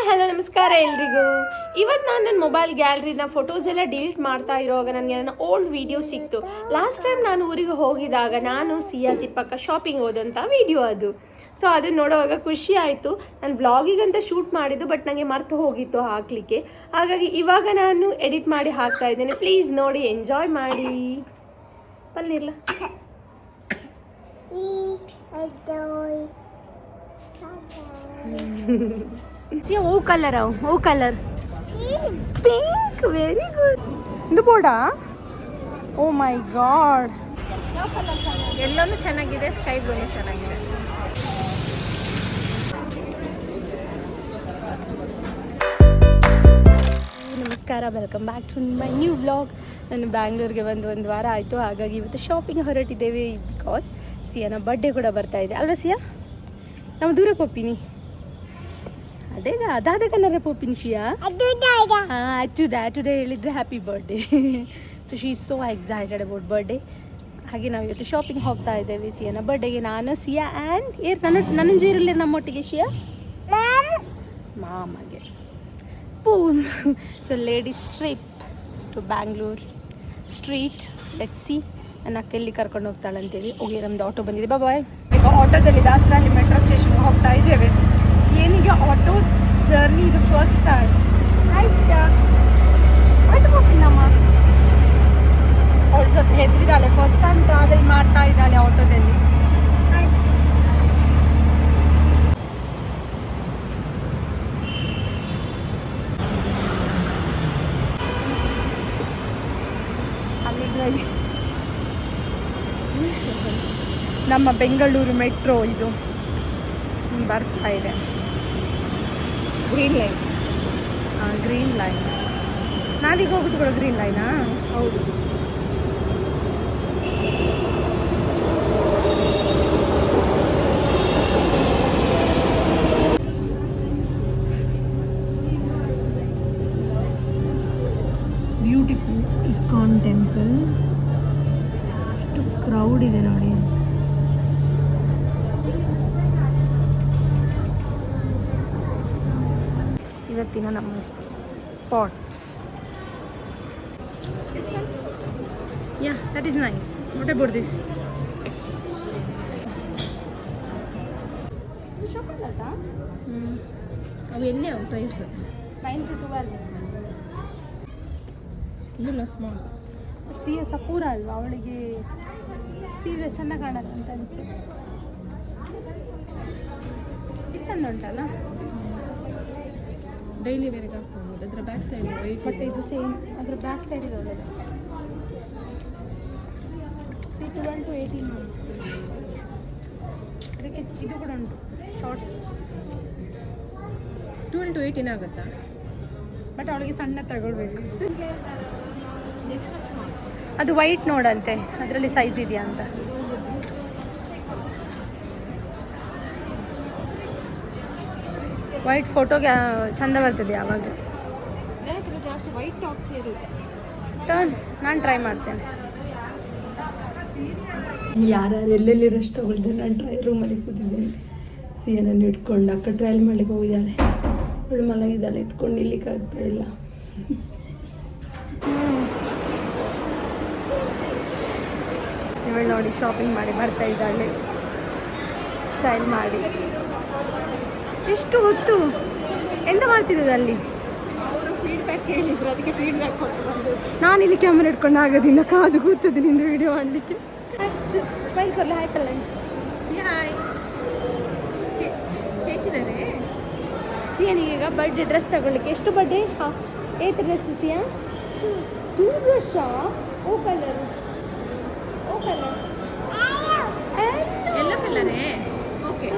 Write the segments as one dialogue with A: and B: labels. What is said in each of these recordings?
A: Hi hello ನಮಸ್ಕಾರ ಎಲ್ರಿಗೂ. ಇವತ್ತು ನಾನು ನನ್ನ ಮೊಬೈಲ್ ಗ್ಯಾಲರಿನ ಫೋಟೋಸ್ ಎಲ್ಲ ಡಿಲೀಟ್ ಮಾಡ್ತಾ ಇರುವಾಗ ನನಗೆ ನನ್ನ ಓಲ್ಡ್ ವಿಡಿಯೋ ಸಿಕ್ತು. ಲಾಸ್ಟ್ ಟೈಮ್ ನಾನು ಊರಿಗೆ ಹೋಗಿದಾಗ ನಾನು ಸಿಯಾ ತಿಪ್ಪಕ್ಕ ಶಾಪಿಂಗ್ ಹೋದಂಥ ವಿಡಿಯೋ ಅದು. ಸೊ ಅದನ್ನು ನೋಡುವಾಗ ಖುಷಿ ಆಯಿತು. ನಾನು ವ್ಲಾಗಿಗಂತ ಶೂಟ್ ಮಾಡಿದ್ದು, ಬಟ್ ನನಗೆ ಮರ್ತು ಹೋಗಿತ್ತು ಹಾಕಲಿಕ್ಕೆ. ಹಾಗಾಗಿ ಇವಾಗ ನಾನು ಎಡಿಟ್ ಮಾಡಿ ಹಾಕ್ತಾ ಇದ್ದೇನೆ. ಪ್ಲೀಸ್ ನೋಡಿ, ಎಂಜಾಯ್ ಮಾಡಿ. ಪಲ್ಲಿರಲ್ಲ See, oh color, oh color. Pink, very good. ಇದು ಬೋರ್ಡಾ? Oh my god. ಯಾವ ಕಲರ್ ಚೆನ್ನಾಗಿದೆ? ಎಲ್ಲೋನು ಚೆನ್ನಾಗಿದೆ, ಸ್ಕೈ ಬ್ಲೂನು ಚೆನ್ನಾಗಿದೆ. ನಮಸ್ಕಾರ, welcome back to my new vlog. ನಾನು ಬ್ಯಾಂಗ್ಳೂರಿಗೆ ಬಂದು ಒಂದು ವಾರ ಆಯಿತು. ಹಾಗಾಗಿ ಇವತ್ತು ಶಾಪಿಂಗ್ ಹೊರಟಿದ್ದೇವೆ. ಬಿಕಾಸ್ ಸಿಯಾನ ಬರ್ಡೇ ಕೂಡ ಬರ್ತಾ ಇದೆ ಅಲ್ವಾ ಸಿಯಾ? ನಾವು ದೂರ ಹೋಗ್ತೀನಿ. ಅದಾದ ಕಲರ ಪೋಪಿನ್ ಶಿಯಾ ಟುಡೇ ಹೇಳಿದ್ರೆ happy birthday. So she is so excited about birthday. ಹಾಗೆ ನಾವು ಇವತ್ತು ಶಾಪಿಂಗ್ ಹೋಗ್ತಾ ಇದ್ದೇವೆ ಸಿಯಾನ ಬರ್ಡೇಗೆ. ನಾನು ಸಿಯಾ ಆ್ಯಂಡ್ ನನ್ನ ಜೀರಲ್ಲಿ ನಮ್ಮೊಟ್ಟಿಗೆ ಶಿಯಾ ಮಾಮಗೆ ಪೂನ್. So ladies trip to Bangalore street. Let's see ನನ್ನ ಅಕ್ಕ ಎಲ್ಲಿ ಕರ್ಕೊಂಡು ಹೋಗ್ತಾಳೆ ಅಂತೇಳಿ. ಹೋಗಿ ನಮ್ಮದು ಆಟೋ ಬಂದಿದೆ. ಬಾಯ್. ಈಗ ಆಟೋದಲ್ಲಿ ದಾಸರಹಳ್ಳಿ ಮೆಟ್ರೋ ಸ್ಟೇಷನ್ಗೆ ಹೋಗ್ತಾ ಇದ್ದೇವೆ. ಏನಿಗೆ ಆಟೋ ಜರ್ನಿ ಇದು ಫಸ್ಟ್ ಟೈಮ್. ಹಾಯ್ ಸಿಯಾ, ಆಟೋ ಹೋಗ್ತೀನಮ್ಮ. ಅವಳು ಸ್ವಲ್ಪ ಹೆದರಿದ್ದಾಳೆ, ಫಸ್ಟ್ ಟೈಮ್ ಟ್ರಾವೆಲ್ ಮಾಡ್ತಾ ಇದ್ದಾಳೆ ಆಟೋದಲ್ಲಿ. ನಮ್ಮ ಬೆಂಗಳೂರು ಮೆಟ್ರೋ ಇದು ಬರ್ತಾ ಇದೆ. Green line. Green line. ನಾವೀಗ ಹೋಗೋದು ಕೂಡ ಗ್ರೀನ್ ಲೈನಾ? ಹೌದು. Beautiful ISKCON temple. ಎಷ್ಟು ಕ್ರೌಡ್ ಇದೆ ನೋಡಿ. ಇವತ್ತಿನ ನಮ್ಮ spot. Yeah, that is nice. What about this? ಅವು ಎಲ್ಲೇ ಅವು ಪ್ರೈಸ್ 9 to 12. ಇಲ್ಲ ಸ್ಮಾಲ್. ಬಟ್ ಸಿಯಾ ಸಪೂರ ಅಲ್ವಾ, ಅವಳಿಗೆ ಸೀರೆ ಚೆನ್ನಾಗಿ ಕಾಣತ್ತೆ ಅಂತ ಅನಿಸ್ತು. ಇದು ಚಂದ ಉಂಟಲ್ಲ, ಡೈಲಿ ವೇರಿಗೆ ಹಾಕ್ಬೋದು. ಅದರ ಬ್ಯಾಕ್ ಸೈಡ್ ವೈಟ್, ಬಟ್ ಇದು ಸೇಮ್. ಅದರ ಬ್ಯಾಕ್ ಸೈಡ್ ಇದೆ ಒಳ್ಳೆಯದು. 12 to 18 ಅದಕ್ಕೆ ಇದು ಕೂಡ ಉಂಟು ಶಾರ್ಟ್ಸ್. 12 to 18 ಆಗುತ್ತಾ? ಬಟ್ ಅವಳಿಗೆ ಸಣ್ಣ ತಗೊಳ್ಬೇಕು. ಅದು ವೈಟ್ ನೋಡಂತೆ, ಅದರಲ್ಲಿ ಸೈಜ್ ಇದೆಯಾ ಅಂತ. ವೈಟ್ ಫೋಟೋಗೆ ಚಂದ ಬರ್ತದೆ ಯಾವಾಗ. ಜಾಸ್ತಿ ವೈಟ್ ಟಾಪ್ಸ್ ಇರುತ್ತೆ. ಟರ್ನ್ ನಾನು ಟ್ರೈ ಮಾಡ್ತೇನೆ. ಯಾರ್ಯಾರು ಎಲ್ಲೆಲ್ಲಿ ರಶ್ ತೊಗೊಳ್ತಾರೆ. ನಾನು ಟ್ರೈ ರೂಮಲ್ಲಿ ಕೂತಿದ್ದೇನೆ. ಸಿಯನನ್ನು ಇಟ್ಕೊಂಡು ಅಕ್ಕ ಟ್ರಯಲ್ ಮಾಡ್ಲಿಕ್ಕೆ ಹೋಗಿದ್ದಾಳೆ. ಅವಳು ಮಲಗಿದ್ದಾಳೆ, ಎತ್ಕೊಂಡು ನಿಲ್ಲಿಕ್ಕೆ ಆಗ್ತಾ ಇಲ್ಲ. ಇವಳು ನೋಡಿ ಶಾಪಿಂಗ್ ಮಾಡಿ ಬರ್ತಾ ಇದ್ದಾಳೆ, ಸ್ಟೈಲ್ ಮಾಡಿ. ಎಷ್ಟು ಹೊತ್ತು ಎಂತ ಮಾಡ್ತಿದ್ದದ್ದು ಅಲ್ಲಿ? ಅವರು ಫೀಡ್ಬ್ಯಾಕ್ ಹೇಳಿದ್ರು, ಅದಕ್ಕೆ ಫೀಡ್ಬ್ಯಾಕ್ ಕೊಟ್ಟು ಬಂದು ನಾನಿಲ್ಲಿ ಕ್ಯಾಮರಾ ಇಟ್ಕೊಂಡು ಆಗೋದಿಲ್ಲ, ಕಾದು ಕೂತದ್ದು ನಿಂದು ವಿಡಿಯೋ ಮಾಡಲಿಕ್ಕೆ. ಸ್ಮೈಲ್ ಕೊಡಲಿ. ಹಾಯ್ ಪಲ್ಲಂಜ್. ಹಾಯ್ ಚೇಚಿದ್ದಾರೆ. ಸಿಯಾನಿಗೆ ಬರ್ಡೇ ಡ್ರೆಸ್ ತಗೊಳ್ಳಿಕ್ಕೆ. ಎಷ್ಟು ಬರ್ಡೇ? ಏತ್ ಡ್ರೆಸ್ ಸಿಯಾ? 2 ಡ್ರೆಸ್ಸಾ? ಓ ಕಲರ್, ಓ ಕಲರ್, ಎಲ್ಲೋ ಕಲರೇ. ಓಕೆ.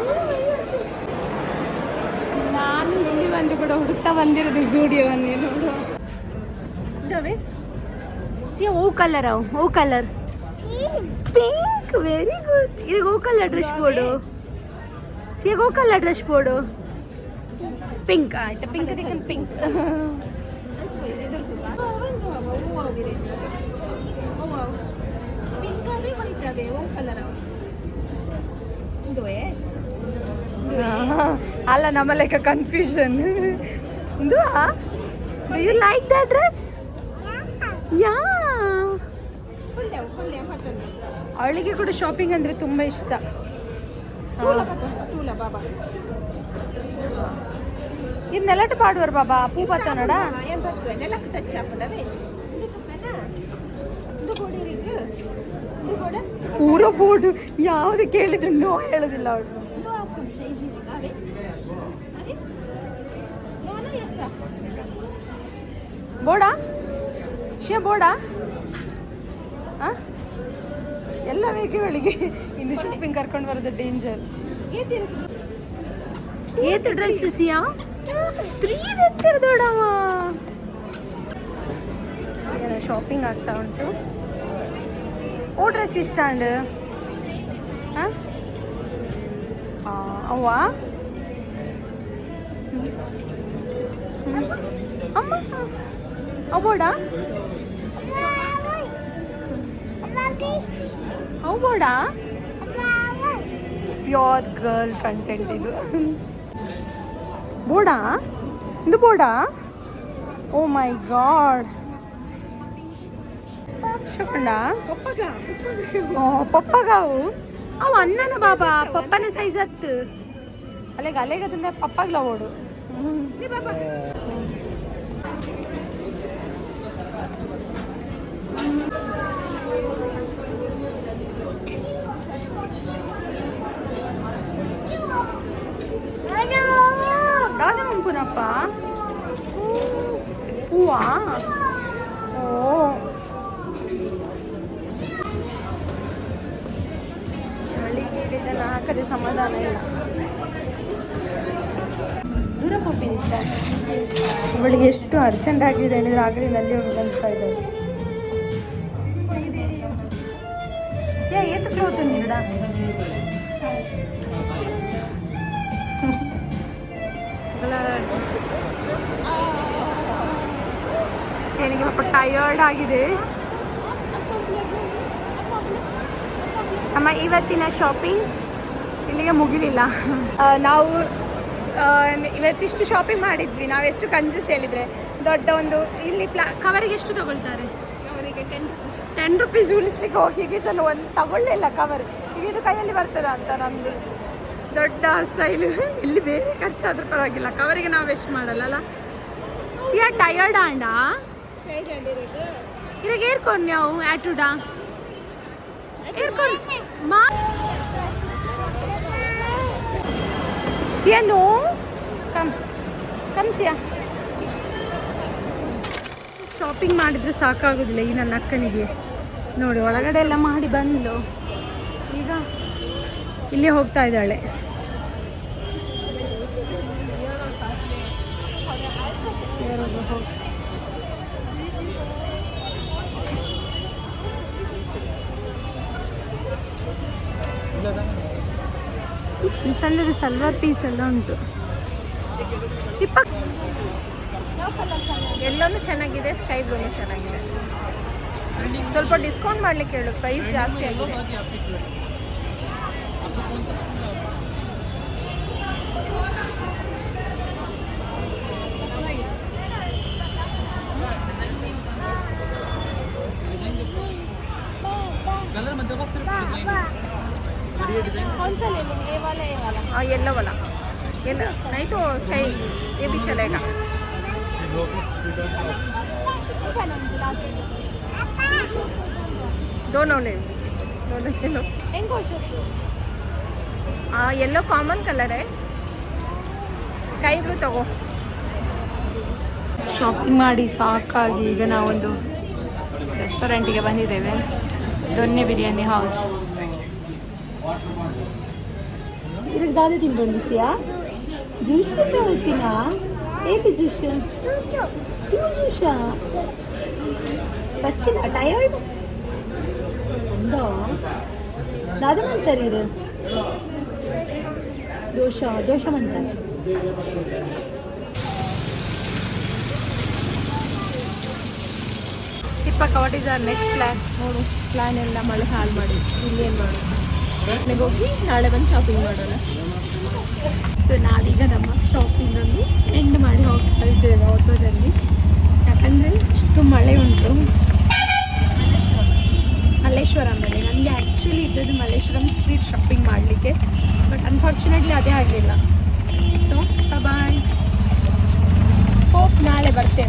A: ನಾನು ಇಲ್ಲಿ ಬಂದು ಕೂಡ ಹುಡುಕ್ತಾ ಬಂದಿರೋದು ಝೂಡಿಯೋವನ್ನೇ ನೋಡು. ಇದಾವೆ ಸಿಯಾ. ಓ ಕಲರ್, ಓ ಕಲರ್, ಪಿಂಕ್, ವೆರಿ ಗುಡ್. ಇದು ಓ ಕಲರ್ ಡ್ರೆಸ್ ಬೋರ್ಡು ಸಿಯಾ. ಓ ಕಲರ್ ಡ್ರೆಸ್ ಬೋರ್ಡು ಪಿಂಕ್. ಆಯ್ತಾ, ಪಿಂಕ್ ತೆಗೆದು ಪಿಂಕ್. ಪಿಂಕ್ ಓ ಕಲರ್. ಅಲ್ಲ ನಮ್ಮ ಲೆಕ್ಕ confusion. Do you like that dress? ಯಾ, ಅವಳಿಗೆ ಕೂಡ ಶಾಪಿಂಗ್ ಅಂದರೆ ತುಂಬ ಇಷ್ಟ. ಇದು ನೆಲಟ್ಟು ಪಾಡುವರು ಬಾಬಾ ಪೂ ಪತ್ತ ನೋಡ ಪೂರ ಬೋರ್ಡು ಯಾವುದು ಕೇಳಿದ್ರು ನೋ ಹೇಳೋದಿಲ್ಲ ಅವಳು. ಬೋಡಾ ಶೇ ಬೋಡಾ ಎಲ್ಲ ಬೇಕೇ ಅವಳಿಗೆ. ಇನ್ನು ಶಾಪಿಂಗ್ ಕರ್ಕೊಂಡು ಬರೋದು ಡೇಂಜರ್. ಏತು ಡ್ರೆಸ್ ಸಿಯಾ 3 ದೊಡ್ಡವ ಶಾಪಿಂಗ್ ಆಗ್ತಾ ಉಂಟು. ಓ ಡ್ರೆಸ್ ಇಷ್ಟ ಅಂಡ್ ಅವ್ವ ಅಮ್ಮ ಅವಬೋಡ ಅವಬೋಡ ಪ್ಯೂರ್ ಗರ್ಲ್ ಕಂಟೆಂಟ್ ಇದು. ಬೋಡಾ ಇದು ಬೋಡಾ. ಓ ಮೈ ಗಾಡ್ ಶಕೊಂಡ ಪಪ್ಪಗಾವು ಅವು ಅನ್ನನ ಬಾಬಾ ಪಪ್ಪನ ಸೈಜ್ ಹತ್ತು ಅಲೆಗ ಅಲೆಗದಿಂದ ಪಪ್ಪಗ್ಲ ಓಡು. ಪುನಪ್ಪ ಹೂವಾ ಓ ಹೇಳಿದ್ದನ್ನು ಹಾಕದೆ ಸಮಾಧಾನ ಇಲ್ಲ. ದೂರ ಹೋಗ್ತೀನಿ ಇಷ್ಟ. ಇವಳಿಗೆ ಎಷ್ಟು ಅರ್ಜೆಂಟ್ ಆಗಿದೆ ಹೇಳಿದ್ರೆ ಆಗಲಿ ನಲ್ಲಿ ಹೋಗಿ ಅಂತ ಇದ್ದಾರೆ. ಏತು ಕ್ಲೋತ್ ನೀಡ ಸೇನಿಗೆ ಪಾಪ ಟಯರ್ಡ್ ಆಗಿದೆ. ನಮ್ಮ ಇವತ್ತಿನ ಶಾಪಿಂಗ್ ಇಲ್ಲಿಗೆ ಮುಗಿಲಿಲ್ಲ. ನಾವು ಇವತ್ತಿಷ್ಟು ಶಾಪಿಂಗ್ ಮಾಡಿದ್ವಿ. ನಾವೆಷ್ಟು ಕಂಜೂಸ್ ಹೇಳಿದರೆ ದೊಡ್ಡ ಒಂದು ಇಲ್ಲಿ ಕವರಿಗೆ ಎಷ್ಟು ತಗೊಳ್ತಾರೆ? ಕವರಿಗೆ 10 ರುಪೀಸ್ ಉಳಿಸ್ಲಿಕ್ಕೆ ಹೋಗಿ ಇದನ್ನು ಒಂದು ತಗೊಳ್ಳಿಲ್ಲ ಕವರ್. ಈಗ ಇದು ಕೈಯಲ್ಲಿ ಬರ್ತದ ಅಂತ ನಮ್ಮದು ದೊಡ್ಡ ಸ್ಟೈಲು. ಇಲ್ಲಿ ಬೇರೆ ಖರ್ಚಾದ್ರೂ ಪರವಾಗಿಲ್ಲ, ಕವರಿಗೆ ನಾವು ವೆಸ್ಟ್ ಮಾಡಲ್ಲ. ಸಿಯಾ ಟಯರ್ಡ್ ಆಂಡ ಇರಾಗ ಏರ್ಕೊಂಡು ನಾವು ಆಟುಡಾ ಏರ್ಕೊಂಡು ಮಾ ಸಿಯಾ ನೋ ಕಮ್ ಕಮ್ ಸಿಯಾ. ಶಾಪಿಂಗ್ ಮಾಡಿದ್ರೆ ಸಾಕಾಗೋದಿಲ್ಲ ಈ ನನ್ನ ಅಕ್ಕನಿಗೆ. ನೋಡಿ ಒಳಗಡೆ ಎಲ್ಲ ಮಾಡಿ ಬಂದು ಈಗ ಇಲ್ಲೇ ಹೋಗ್ತಾ ಇದ್ದಾಳೆ. ಸಣ್ಣದು ಸಲ್ವಾರ್ ಪೀಸ್ ಎಲ್ಲ ಉಂಟು. ಎಲ್ಲನೂ ಚೆನ್ನಾಗಿದೆ, ಸ್ಕೈ ಬ್ಲೂನು ಚೆನ್ನಾಗಿದೆ. ಸ್ವಲ್ಪ ಡಿಸ್ಕೌಂಟ್ ಮಾಡ್ಲಿಕ್ಕೆ ಹೇಳು, ಪ್ರೈಸ್ ಜಾಸ್ತಿ ಆಗಿದೆ. कौन सा ले लेंगे? ये वाला हाँ येलो वाला येलो नहीं तो स्काई ये भी चलेगा. दोनों ले लो. हाँ येलो कॉमन कलर है, स्काई ब्लू तगो. ಶಾಪಿಂಗ್ ಮಾಡಿ ಸಾಕಾಗಿ ಈಗ ನಾವೊಂದು ರೆಸ್ಟೋರೆಂಟಿಗೆ ಬಂದಿದ್ದೇವೆ. ದೊನ್ನೆ ಬಿರಿಯಾನಿ ಹೌಸ್. ಇದಕ್ಕೆ ದಾದೆ ತಿಂಕೊಂಡು ಸಿಯಾ ಜ್ಯೂಸ್ ತಿಂತ ಹೋಗ್ತೀನಾ? ಏತು ಜ್ಯೂಸ್? ಜ್ಯೂಸಾ ಪಚ್ಚಿನ ಟಯರ್ಡ್ ಅಂದೋ ದಾದ ಮಾಡ್ತಾರೆ. ಇದು ದೋಷ ಮಾಡ್ತಾರೆ. ಇಪ್ಪಕ್ಕ what is our next plan? ನೋಡು ಪ್ಲ್ಯಾನ್ ಎಲ್ಲ ಮಳೆ ಹಾಳು ಮಾಡಿ ಇಲ್ಲೇನು ಮಾಡು. ಮನೆಗೆ ಹೋಗಿ ನಾಳೆ ಬಂದು ಶಾಪಿಂಗ್ ಮಾಡೋಣ. ಸೊ ನಾವೀಗ ನಮ್ಮ ಶಾಪಿಂಗನ್ನು ಎಂಡ್ ಮಾಡಿ ಹೋಗ್ತಾ ಇದ್ದೇವೆ ಆಟೋದಲ್ಲಿ. ಯಾಕಂದರೆ ಇಷ್ಟು ಮಳೆ ಉಂಟು. ಮಲ್ಲೇಶ್ವರಮಲ್ಲಿ ನನಗೆ ಆ್ಯಕ್ಚುಲಿ ಇದ್ದದ್ದು ಮಲ್ಲೇಶ್ವರಂ ಸ್ಟ್ರೀಟ್ ಶಾಪಿಂಗ್ ಮಾಡಲಿಕ್ಕೆ, ಬಟ್ ಅನ್ಫಾರ್ಚುನೇಟ್ಲಿ ಅದೇ ಆಗಲಿಲ್ಲ. ಸೊ ಬಾಯ್, ಹೋಪ್ ನಾಳೆ ಬರ್ತೇವೆ.